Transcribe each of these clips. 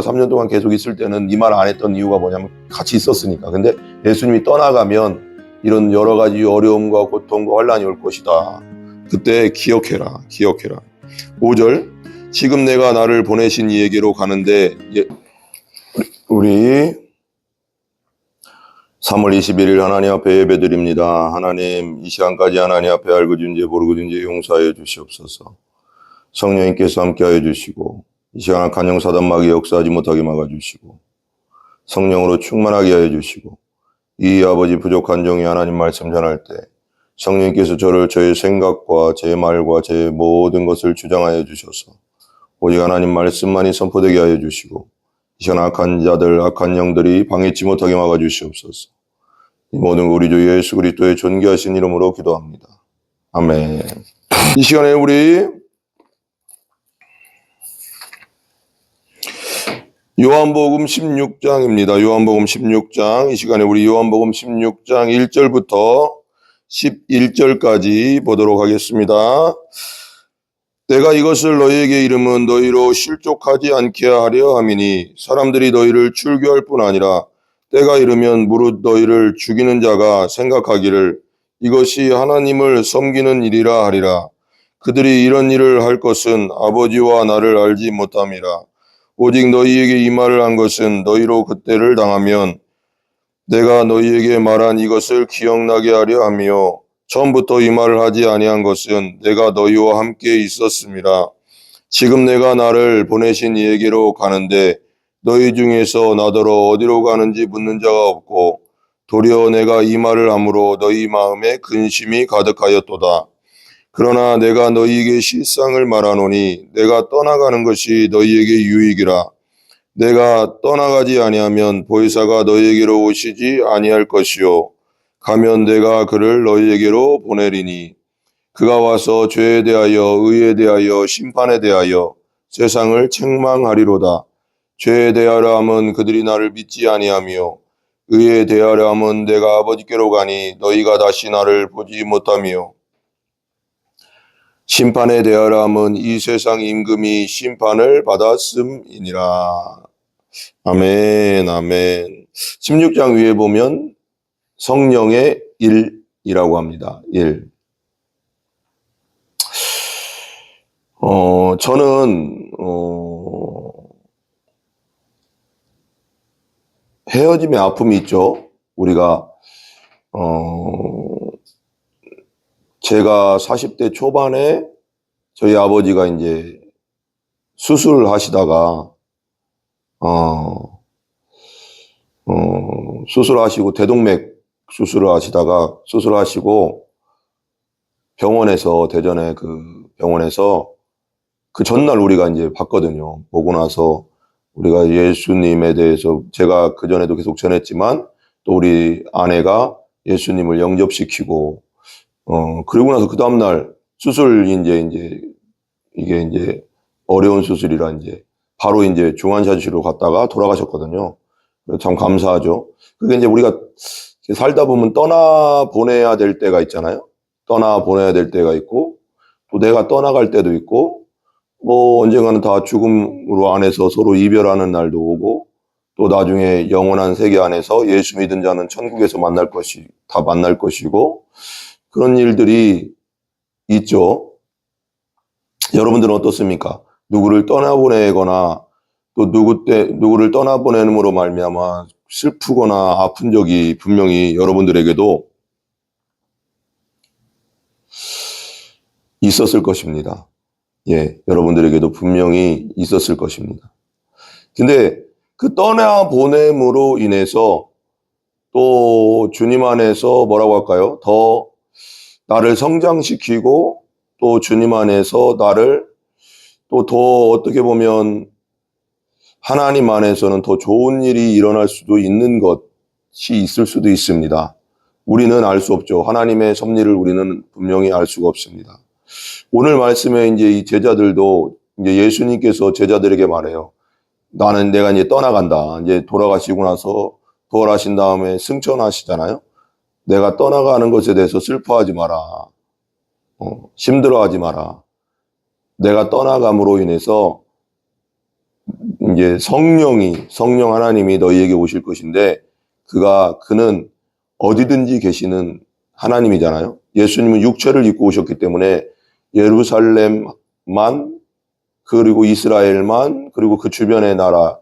3년 동안 계속 있을 때는 이 말 안 했던 이유가 뭐냐면 같이 있었으니까. 근데 예수님이 떠나가면 이런 여러 가지 어려움과 고통과 환난이 올 것이다. 그때 기억해라. 5절, 지금 내가 나를 보내신 이에게로 가는데, 우리 3월 21일 하나님 앞에 예배드립니다. 하나님, 이 시간까지 하나님 앞에 알고 준 죄 모르고 준 죄 용서하여 주시옵소서. 성령님께서 함께하여 주시고 이 시간 악한 영 사단마귀 역사하지 못하게 막아주시고 성령으로 충만하게 하여 주시고 이 아버지 부족한 종이 하나님 말씀 전할 때 성령님께서 저를 저의 생각과 제 말과 제 모든 것을 주장하여 주셔서 오직 하나님 말씀만이 선포되게 하여 주시고 이 시간 악한 자들, 악한 영들이 방해치 못하게 막아주시옵소서. 이 모든 우리 주 예수 그리스도의 존귀하신 이름으로 기도합니다. 아멘. 이 시간에 우리 요한복음 16장입니다. 요한복음 16장. 이 시간에 우리 요한복음 16장 1절부터 11절까지 보도록 하겠습니다. 내가 이것을 너희에게 이름은 너희로 실족하지 않게 하려 함이니 사람들이 너희를 출교할 뿐 아니라 때가 이르면 무릇 너희를 죽이는 자가 생각하기를 이것이 하나님을 섬기는 일이라 하리라. 그들이 이런 일을 할 것은 아버지와 나를 알지 못함이라. 오직 너희에게 이 말을 한 것은 너희로 그때를 당하면 내가 너희에게 말한 이것을 기억나게 하려 함이요 처음부터 이 말을 하지 아니한 것은 내가 너희와 함께 있었음이라. 지금 내가 나를 보내신 이에게로 가는데 너희 중에서 나더러 어디로 가는지 묻는 자가 없고 도리어 내가 이 말을 함으로 너희 마음에 근심이 가득하였도다. 그러나 내가 너희에게 실상을 말하노니 내가 떠나가는 것이 너희에게 유익이라. 내가 떠나가지 아니하면 보혜사가 너희에게로 오시지 아니할 것이요 가면 내가 그를 너희에게로 보내리니 그가 와서 죄에 대하여 의에 대하여 심판에 대하여 세상을 책망하리로다. 죄에 대하여 함은 그들이 나를 믿지 아니하며 의에 대하여 함은 내가 아버지께로 가니 너희가 다시 나를 보지 못하며 심판에 대하여 함은 이 세상 임금이 심판을 받았음이니라. 아멘, 아멘. 16장 위에 보면 성령의 일이라고 합니다. 일. 저는 헤어짐의 아픔이 있죠. 우리가 제가 40대 초반에 저희 아버지가 이제 수술을 하시다가 수술하시고 대동맥 수술을 하시다가 수술하시고 병원에서 대전에 그 병원에서 그 전날 우리가 이제 봤거든요. 보고 나서 우리가 예수님에 대해서 제가 그 전에도 계속 전했지만 또 우리 아내가 예수님을 영접시키고 그리고 나서 그 다음날 수술 이제 이게 이제 어려운 수술이라 이제 바로 이제 중환자실로 갔다가 돌아가셨거든요. 참 감사하죠. 그게 이제 우리가 살다 보면 떠나보내야 될 때가 있잖아요. 떠나보내야 될 때가 있고 또 내가 떠나갈 때도 있고 뭐 언젠가는 다 죽음으로 안에서 서로 이별하는 날도 오고 또 나중에 영원한 세계 안에서 예수 믿은 자는 천국에서 다 만날 것이고 그런 일들이 있죠. 여러분들은 어떻습니까? 누구를 떠나보내거나 또 누구를 떠나보내므로 말미암아 슬프거나 아픈 적이 분명히 여러분들에게도 있었을 것입니다. 예, 여러분들에게도 분명히 있었을 것입니다. 근데 그 떠나보냄으로 인해서 또 주님 안에서 뭐라고 할까요? 더 나를 성장시키고 또 주님 안에서 나를 또 더 어떻게 보면 하나님 안에서는 더 좋은 일이 일어날 수도 있는 것이 있을 수도 있습니다. 우리는 알 수 없죠. 하나님의 섭리를 우리는 분명히 알 수가 없습니다. 오늘 말씀에 이제 이 제자들도 이제 예수님께서 제자들에게 말해요. 내가 이제 떠나간다. 이제 돌아가시고 나서 부활하신 다음에 승천하시잖아요. 내가 떠나가는 것에 대해서 슬퍼하지 마라. 힘들어하지 마라. 내가 떠나감으로 인해서 이제 성령 하나님이 너희에게 오실 것인데 그는 어디든지 계시는 하나님이잖아요. 예수님은 육체를 입고 오셨기 때문에 예루살렘만 그리고 이스라엘만 그리고 그 주변의 나라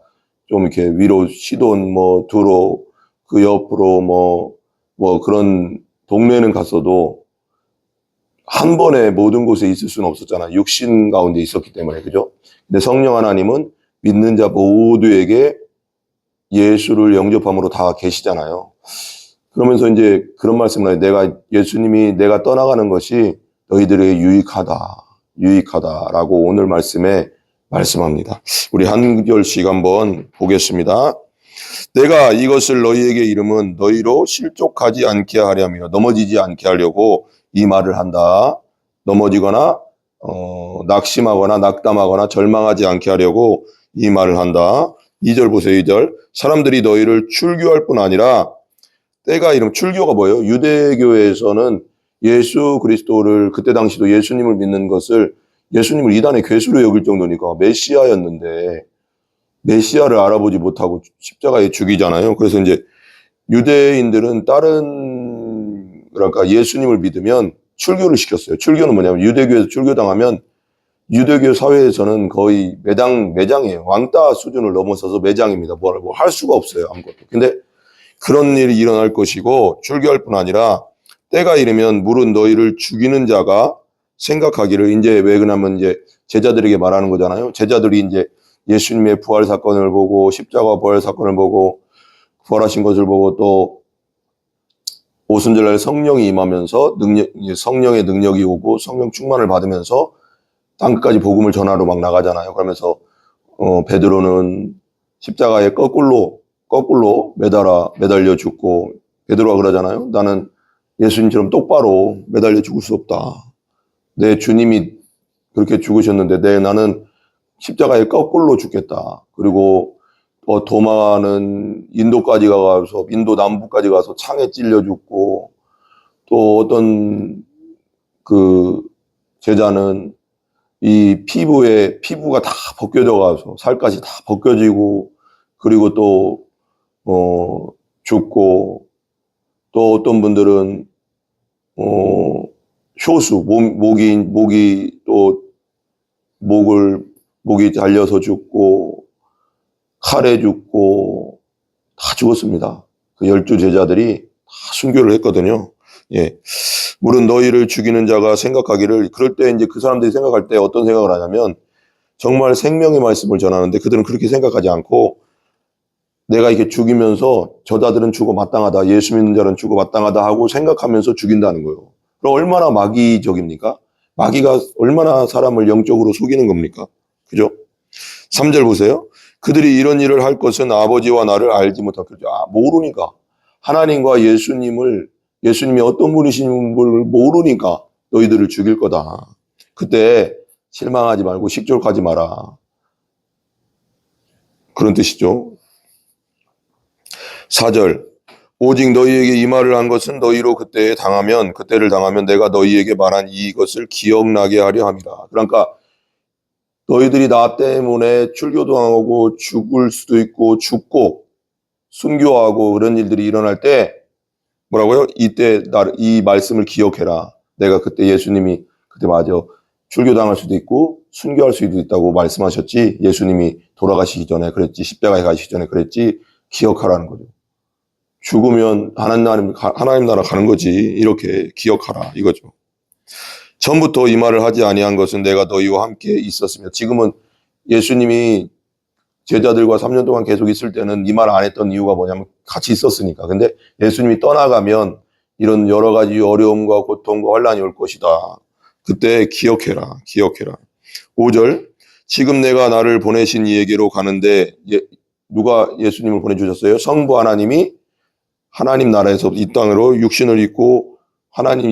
좀 이렇게 위로 시돈 두로 그 옆으로 그런 동네는 갔어도 한 번에 모든 곳에 있을 수는 없었잖아요. 육신 가운데 있었기 때문에. 그죠? 근데 성령 하나님은 믿는 자 모두에게 예수를 영접함으로 다 계시잖아요. 그러면서 이제 그런 말씀을 해요. 예수님이 내가 떠나가는 것이 너희들에게 유익하다라고 오늘 말씀에 말씀합니다. 우리 한 절씩 한번 보겠습니다. 내가 이것을 너희에게 이름은 너희로 실족하지 않게 하려 함이라. 넘어지지 않게 하려고 이 말을 한다. 넘어지거나 낙심하거나 낙담하거나 절망하지 않게 하려고 이 말을 한다. 2절 보세요. 2절. 사람들이 너희를 출교할 뿐 아니라 때가 이르면, 출교가 뭐예요? 유대교에서는 예수 그리스도를, 그때 당시도 예수님을 믿는 것을 예수님을 이단의 괴수로 여길 정도니까 메시아였는데 메시아를 알아보지 못하고 십자가에 죽이잖아요. 그래서 이제 유대인들은 그러니까 예수님을 믿으면 출교를 시켰어요. 출교는 뭐냐면 유대교에서 출교당하면 유대교 사회에서는 거의 매장이에요. 왕따 수준을 넘어서서 매장입니다. 뭘 할 수가 없어요. 아무것도. 근데 그런 일이 일어날 것이고 출교할 뿐 아니라 때가 이르면 물은 너희를 죽이는 자가 생각하기를, 이제 왜 그러냐면 이제 제자들에게 말하는 거잖아요. 제자들이 이제 예수님의 부활 사건을 보고 십자가 부활 사건을 보고 부활하신 것을 보고 또 오순절날 성령이 임하면서 성령의 능력이 오고 성령 충만을 받으면서 땅끝까지 복음을 전하러 막 나가잖아요. 그러면서 베드로는 십자가에 거꾸로 매달려 죽고, 베드로가 그러잖아요. 나는 예수님처럼 똑바로 매달려 죽을 수 없다. 내 주님이 그렇게 죽으셨는데 나는 십자가에 거꾸로 죽겠다. 그리고 도마는 인도까지 가서, 인도 남부까지 가서 창에 찔려 죽고, 또 어떤 그 제자는 이 피부가 다 벗겨져 가서 살갗이 다 벗겨지고, 그리고 또 죽고, 또 어떤 분들은 효수, 목이 잘려서 죽고, 칼에 죽고, 다 죽었습니다. 그 12 제자들이 다 순교를 했거든요. 예. 물은 너희를 죽이는 자가 생각하기를, 그럴 때 이제 그 사람들이 생각할 때 어떤 생각을 하냐면, 정말 생명의 말씀을 전하는데 그들은 그렇게 생각하지 않고, 내가 이렇게 죽이면서 저자들은 죽어 마땅하다, 예수 믿는 자는 죽어 마땅하다 하고 생각하면서 죽인다는 거예요. 그럼 얼마나 마귀적입니까? 마귀가 얼마나 사람을 영적으로 속이는 겁니까? 그죠? 3절 보세요. 그들이 이런 일을 할 것은 아버지와 나를 알지 못하고, 모르니까. 하나님과 예수님이 어떤 분이신 걸 모르니까 너희들을 죽일 거다. 그때 실망하지 말고 식졸하지 마라. 그런 뜻이죠. 4절. 오직 너희에게 이 말을 한 것은 너희로 그때를 당하면 내가 너희에게 말한 이것을 기억나게 하려 함이라. 그러니까 너희들이 나 때문에 출교당하고 죽을 수도 있고 죽고 순교하고 그런 일들이 일어날 때 뭐라고요? 이때 이 말씀을 기억해라. 내가 그때 예수님이 그때 출교당할 수도 있고 순교할 수도 있다고 말씀하셨지. 예수님이 돌아가시기 전에 그랬지. 십자가에 가시기 전에 그랬지. 기억하라는 거죠. 죽으면 하나님 나라 가는 거지. 이렇게 기억하라 이거죠. 전부터 이 말을 하지 아니한 것은 내가 너희와 함께 있었으며. 지금은 예수님이 제자들과 3년 동안 계속 있을 때는 이 말 안 했던 이유가 뭐냐면 같이 있었으니까. 근데 예수님이 떠나가면 이런 여러 가지 어려움과 고통과 환난이 올 것이다. 그때 기억해라. 5절. 지금 내가 나를 보내신 이에게로 가는데, 누가 예수님을 보내주셨어요? 성부 하나님이 하나님 나라에서 이 땅으로 육신을 입고 하나님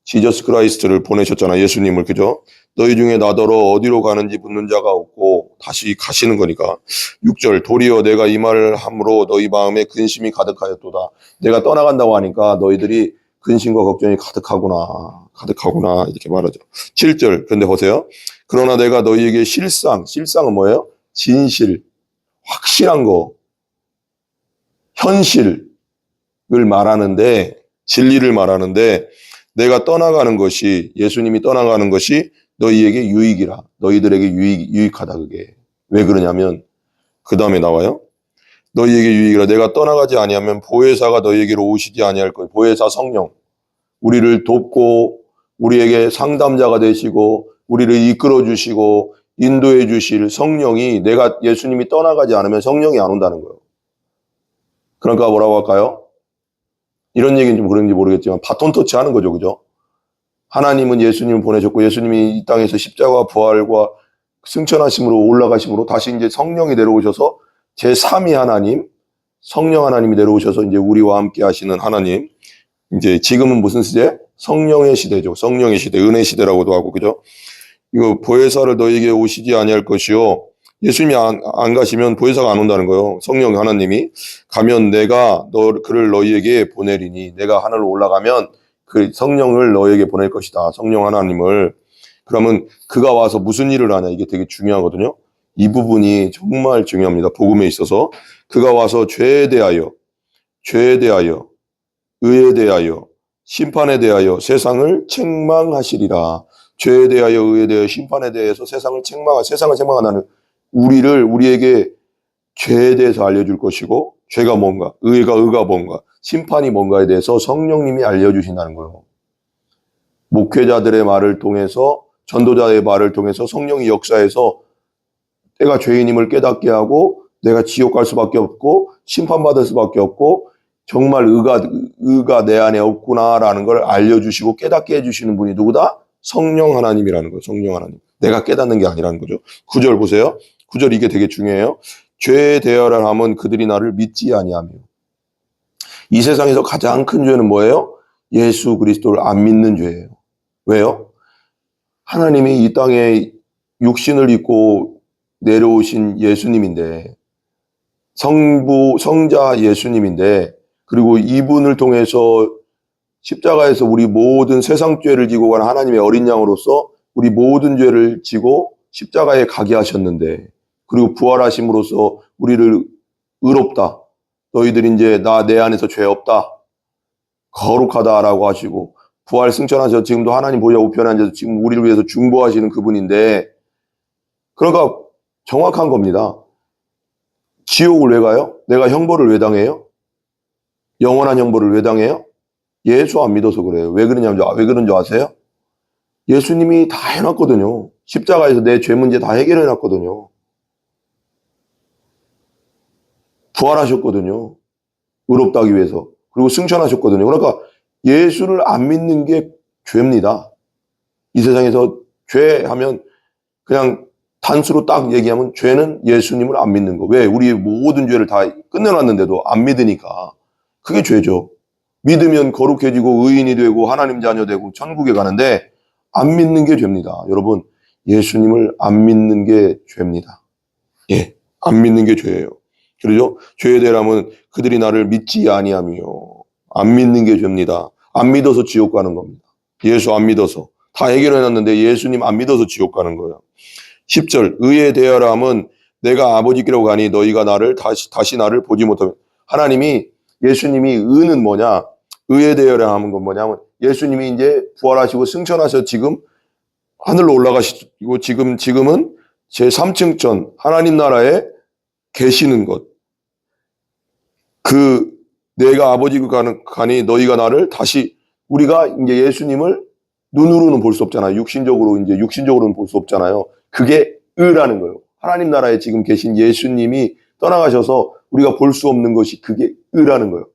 지저스 크라이스트를 보내셨잖아. 예수님을. 그죠? 너희 중에 나더러 어디로 가는지 묻는 자가 없고 다시 가시는 거니까. 6절. 도리어 내가 이 말을 함으로 너희 마음에 근심이 가득하였도다. 내가 떠나간다고 하니까 너희들이 근심과 걱정이 가득하구나 이렇게 말하죠. 7절. 그런데 보세요. 그러나 내가 너희에게 실상은 뭐예요? 진실, 확실한 거, 현실을 말하는데, 진리를 말하는데, 내가 떠나가는 것이, 예수님이 떠나가는 것이 너희에게 유익이라. 너희들에게 유익하다, 그게. 왜 그러냐면, 그 다음에 나와요. 너희에게 유익이라. 내가 떠나가지 아니하면 보혜사가 너희에게로 오시지 아니할 거예요. 보혜사 성령. 우리를 돕고, 우리에게 상담자가 되시고, 우리를 이끌어 주시고, 인도해 주실 성령이, 내가 예수님이 떠나가지 않으면 성령이 안 온다는 거예요. 그러니까 뭐라고 할까요? 이런 얘기는 좀 그런지 모르겠지만 바톤 터치 하는 거죠. 그죠? 하나님은 예수님을 보내셨고 예수님이 이 땅에서 십자가 부활과 승천하심으로 올라가심으로 다시 이제 성령이 내려오셔서 제3위 하나님, 성령 하나님이 내려오셔서 이제 우리와 함께 하시는 하나님. 이제 지금은 무슨 시대? 성령의 시대죠. 성령의 시대, 은혜 시대라고도 하고, 그죠? 이거 보혜사를 너에게 오시지 아니할 것이요. 예수님이 안 가시면 보혜사가 안 온다는 거예요. 성령 하나님이 가면 내가 그를 너희에게 보내리니, 내가 하늘로 올라가면 그 성령을 너희에게 보낼 것이다. 성령 하나님을. 그러면 그가 와서 무슨 일을 하냐, 이게 되게 중요하거든요. 이 부분이 정말 중요합니다. 복음에 있어서. 그가 와서 죄에 대하여, 의에 대하여, 심판에 대하여 세상을 책망하시리라. 죄에 대하여, 의에 대하여, 심판에 대해서 세상을 책망한다는, 우리에게 죄에 대해서 알려줄 것이고, 죄가 뭔가, 의가 뭔가, 심판이 뭔가에 대해서 성령님이 알려주신다는 거예요. 목회자들의 말을 통해서, 전도자의 말을 통해서 성령이 역사해서 내가 죄인임을 깨닫게 하고, 내가 지옥 갈 수밖에 없고, 심판받을 수밖에 없고, 정말 의가 내 안에 없구나라는 걸 알려주시고 깨닫게 해주시는 분이 누구다? 성령 하나님이라는 거예요. 성령 하나님. 내가 깨닫는 게 아니라는 거죠. 9절 보세요. 9절 이게 되게 중요해요. 죄에 대하여 하면 그들이 나를 믿지 아니하며. 이 세상에서 가장 큰 죄는 뭐예요? 예수 그리스도를 안 믿는 죄예요. 왜요? 하나님이 이 땅에 육신을 입고 내려오신 예수님인데, 성자 예수님인데, 그리고 이분을 통해서 십자가에서 우리 모든 세상 죄를 지고 간 하나님의 어린 양으로서 우리 모든 죄를 지고 십자가에 가게 하셨는데, 그리고 부활하심으로써 우리를 의롭다. 너희들이 이제 내 안에서 죄 없다. 거룩하다라고 하시고, 부활 승천하셔서 지금도 하나님 보좌 우편에 앉아서 지금 우리를 위해서 중보하시는 그분인데, 그러니까 정확한 겁니다. 지옥을 왜 가요? 내가 형벌을 왜 당해요? 영원한 형벌을 왜 당해요? 예수 안 믿어서 그래요. 왜 그러냐면, 왜 그런 줄 아세요? 예수님이 다 해놨거든요. 십자가에서 내 죄 문제 다 해결해놨거든요. 부활하셨거든요. 의롭다 하기 위해서. 그리고 승천하셨거든요. 그러니까 예수를 안 믿는 게 죄입니다. 이 세상에서 죄하면 그냥 단수로 딱 얘기하면 죄는 예수님을 안 믿는 거. 왜? 우리 모든 죄를 다 끝내놨는데도 안 믿으니까. 그게 죄죠. 믿으면 거룩해지고 의인이 되고 하나님 자녀 되고 천국에 가는데 안 믿는 게 죄입니다. 여러분, 예수님을 안 믿는 게 죄입니다. 예, 안 믿는 게 죄예요. 그러죠? 죄에 대하면 그들이 나를 믿지 아니하며. 안 믿는 게 죄입니다. 안 믿어서 지옥 가는 겁니다. 예수 안 믿어서. 다 해결해놨는데 예수님 안 믿어서 지옥 가는 거예요. 10절, 의에 대하여 하면 내가 아버지께로 가니 너희가 나를 다시 나를 보지 못하면. 하나님이, 예수님이 의는 뭐냐? 의에 대하여 하는 건 뭐냐면 예수님이 이제 부활하시고 승천하셔서 지금 하늘로 올라가시고 지금은 제3층전 하나님 나라에 계시는 것. 내가 아버지께 가니 너희가 나를 다시, 우리가 이제 예수님을 눈으로는 볼 수 없잖아요. 육신적으로는 볼 수 없잖아요. 그게 의라는 거예요. 하나님 나라에 지금 계신 예수님이 떠나가셔서 우리가 볼 수 없는 것이 그게 의라는 거예요.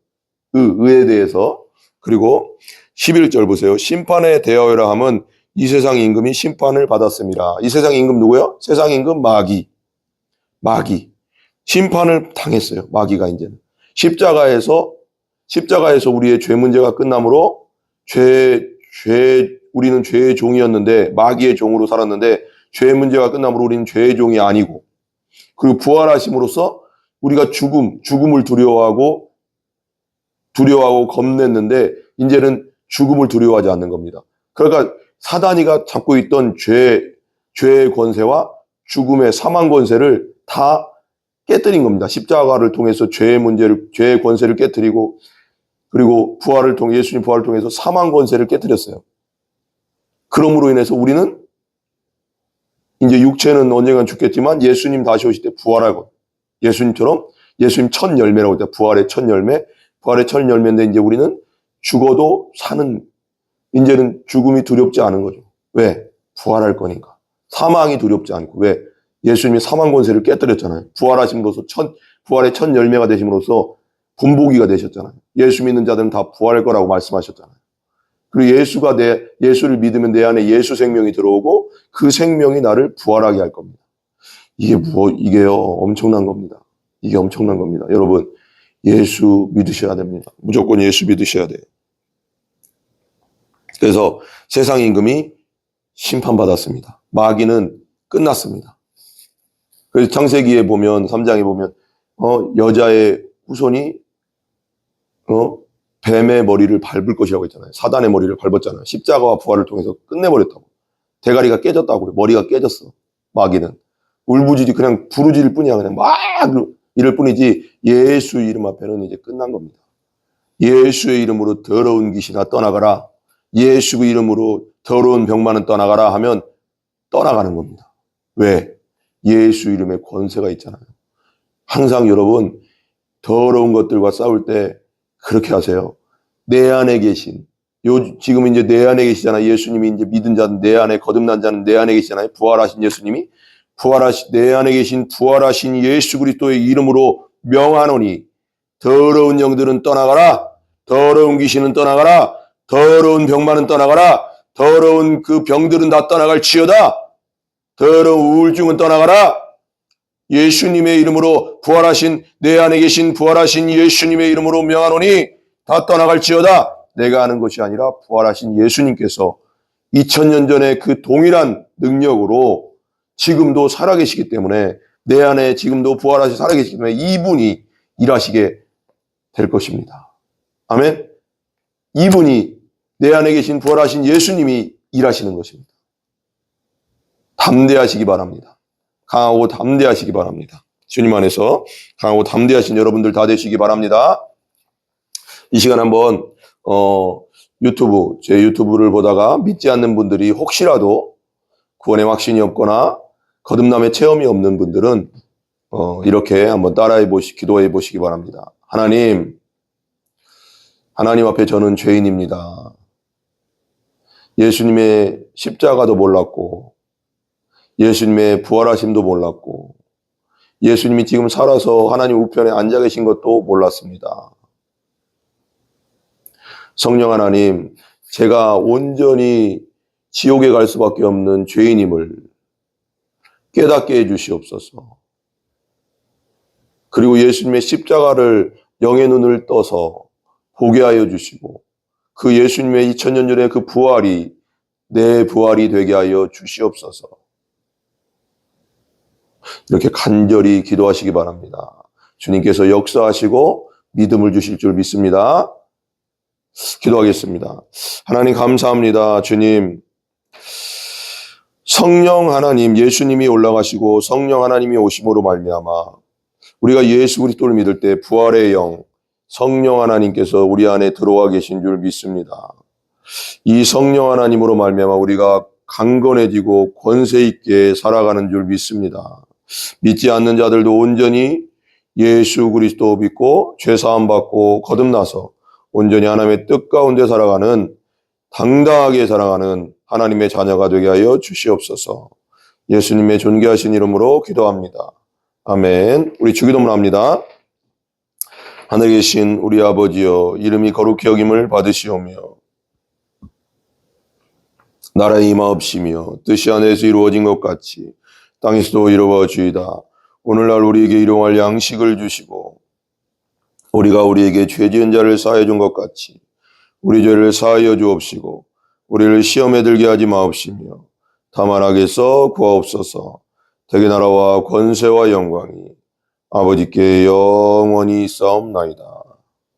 의에 대해서. 그리고 11절 보세요. 심판에 대하여라 하면 이 세상 임금이 심판을 받았습니다. 이 세상 임금 누구요? 세상 임금 마귀. 심판을 당했어요. 마귀가 이제는. 십자가에서 우리의 죄 문제가 끝나므로 우리는 죄의 종이었는데 마귀의 종으로 살았는데 죄 문제가 끝나므로 우리는 죄의 종이 아니고, 그리고 부활하심으로써 우리가 죽음을 두려워하고 겁냈는데 이제는 죽음을 두려워하지 않는 겁니다. 그러니까 사단이가 잡고 있던 죄의 권세와 죽음의 사망 권세를 다 깨뜨린 겁니다. 십자가를 통해서 죄의 권세를 깨뜨리고, 그리고 예수님 부활을 통해서 사망 권세를 깨뜨렸어요. 그러므로 인해서 우리는 이제 육체는 언젠간 죽겠지만 예수님 다시 오실 때 부활하고, 예수님처럼 예수님 첫 열매라고 했다. 부활의 첫 열매인데 이제 우리는 죽어도 사는, 이제는 죽음이 두렵지 않은 거죠. 왜? 부활할 거니까. 사망이 두렵지 않고. 왜? 예수님이 사망 권세를 깨뜨렸잖아요. 부활하심으로써 부활의 첫 열매가 되심으로써 분보기가 되셨잖아요. 예수 믿는 자들은 다 부활할 거라고 말씀하셨잖아요. 그리고 예수를 믿으면 내 안에 예수 생명이 들어오고 그 생명이 나를 부활하게 할 겁니다. 이게요, 엄청난 겁니다. 이게 엄청난 겁니다. 여러분, 예수 믿으셔야 됩니다. 무조건 예수 믿으셔야 돼요. 그래서 세상 임금이 심판받았습니다. 마귀는 끝났습니다. 그래서 창세기에 보면, 3장에 보면, 여자의 후손이, 뱀의 머리를 밟을 것이라고 했잖아요. 사단의 머리를 밟았잖아요. 십자가와 부활을 통해서 끝내버렸다고. 대가리가 깨졌다고. 머리가 깨졌어. 마귀는. 울부짖이 그냥 부르짖을 뿐이야. 그냥 막 이럴 뿐이지 예수 이름 앞에는 이제 끝난 겁니다. 예수의 이름으로 더러운 귀신아 떠나가라. 예수 이름으로 더러운 병만은 떠나가라 하면 떠나가는 겁니다. 왜? 예수 이름에 권세가 있잖아요. 항상 여러분 더러운 것들과 싸울 때 그렇게 하세요. 내 안에 계신, 지금 이제 내 안에 계시잖아요. 예수님이 이제 믿은 자는 내 안에, 거듭난 자는 내 안에 계시잖아요. 부활하신 예수님이. 내 안에 계신 부활하신 예수 그리스도의 이름으로 명하노니 더러운 영들은 떠나가라. 더러운 귀신은 떠나가라. 더러운 병만은 떠나가라. 더러운 그 병들은 다 떠나갈지어다. 더러운 우울증은 떠나가라. 예수님의 이름으로 내 안에 계신 부활하신 예수님의 이름으로 명하노니 다 떠나갈지어다. 내가 하는 것이 아니라 부활하신 예수님께서 2000년 전에 그 동일한 능력으로 지금도 살아계시기 때문에, 내 안에 지금도 부활하시 살아계시기 때문에 이분이 일하시게 될 것입니다. 아멘. 이분이, 내 안에 계신 부활하신 예수님이 일하시는 것입니다. 담대하시기 바랍니다. 강하고 담대하시기 바랍니다. 주님 안에서 강하고 담대하신 여러분들 다 되시기 바랍니다. 이 시간 한번 제 유튜브를 보다가 믿지 않는 분들이 혹시라도 구원의 확신이 없거나 거듭남의 체험이 없는 분들은 이렇게 한번 기도해 보시기 바랍니다. 하나님 앞에 저는 죄인입니다. 예수님의 십자가도 몰랐고, 예수님의 부활하심도 몰랐고, 예수님이 지금 살아서 하나님 우편에 앉아 계신 것도 몰랐습니다. 성령 하나님, 제가 온전히 지옥에 갈 수밖에 없는 죄인임을 깨닫게 해주시옵소서. 그리고 예수님의 십자가를 영의 눈을 떠서 보게 하여 주시고, 그 예수님의 2000년 전의 그 부활이 내 부활이 되게 하여 주시옵소서. 이렇게 간절히 기도하시기 바랍니다. 주님께서 역사하시고 믿음을 주실 줄 믿습니다. 기도하겠습니다. 하나님 감사합니다. 주님, 성령 하나님, 예수님이 올라가시고 성령 하나님이 오심으로 말미암아 우리가 예수 그리스도를 믿을 때 부활의 영, 성령 하나님께서 우리 안에 들어와 계신 줄 믿습니다. 이 성령 하나님으로 말미암아 우리가 강건해지고 권세 있게 살아가는 줄 믿습니다. 믿지 않는 자들도 온전히 예수 그리스도 믿고 죄사함 받고 거듭나서 온전히 하나님의 뜻 가운데 살아가는, 당당하게 살아가는 하나님의 자녀가 되게 하여 주시옵소서. 예수님의 존귀하신 이름으로 기도합니다. 아멘. 우리 주기도문 합니다. 하늘에 계신 우리 아버지여, 이름이 거룩히 여김을 받으시오며 나라의 임하옵시며 뜻이 하늘에서 이루어진 것 같이 땅에서도 이루어지이다. 오늘날 우리에게 일용할 양식을 주시고 우리가 우리에게 죄 지은 자를 사하여 준 것 같이 우리 죄를 사하여 주옵시고 우리를 시험에 들게 하지 마옵시며 다만 악에서 구하옵소서. 대개 나라와 권세와 영광이 아버지께 영원히 있사옵나이다.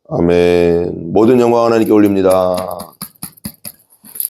아멘. 모든 영광 하나님께 올립니다.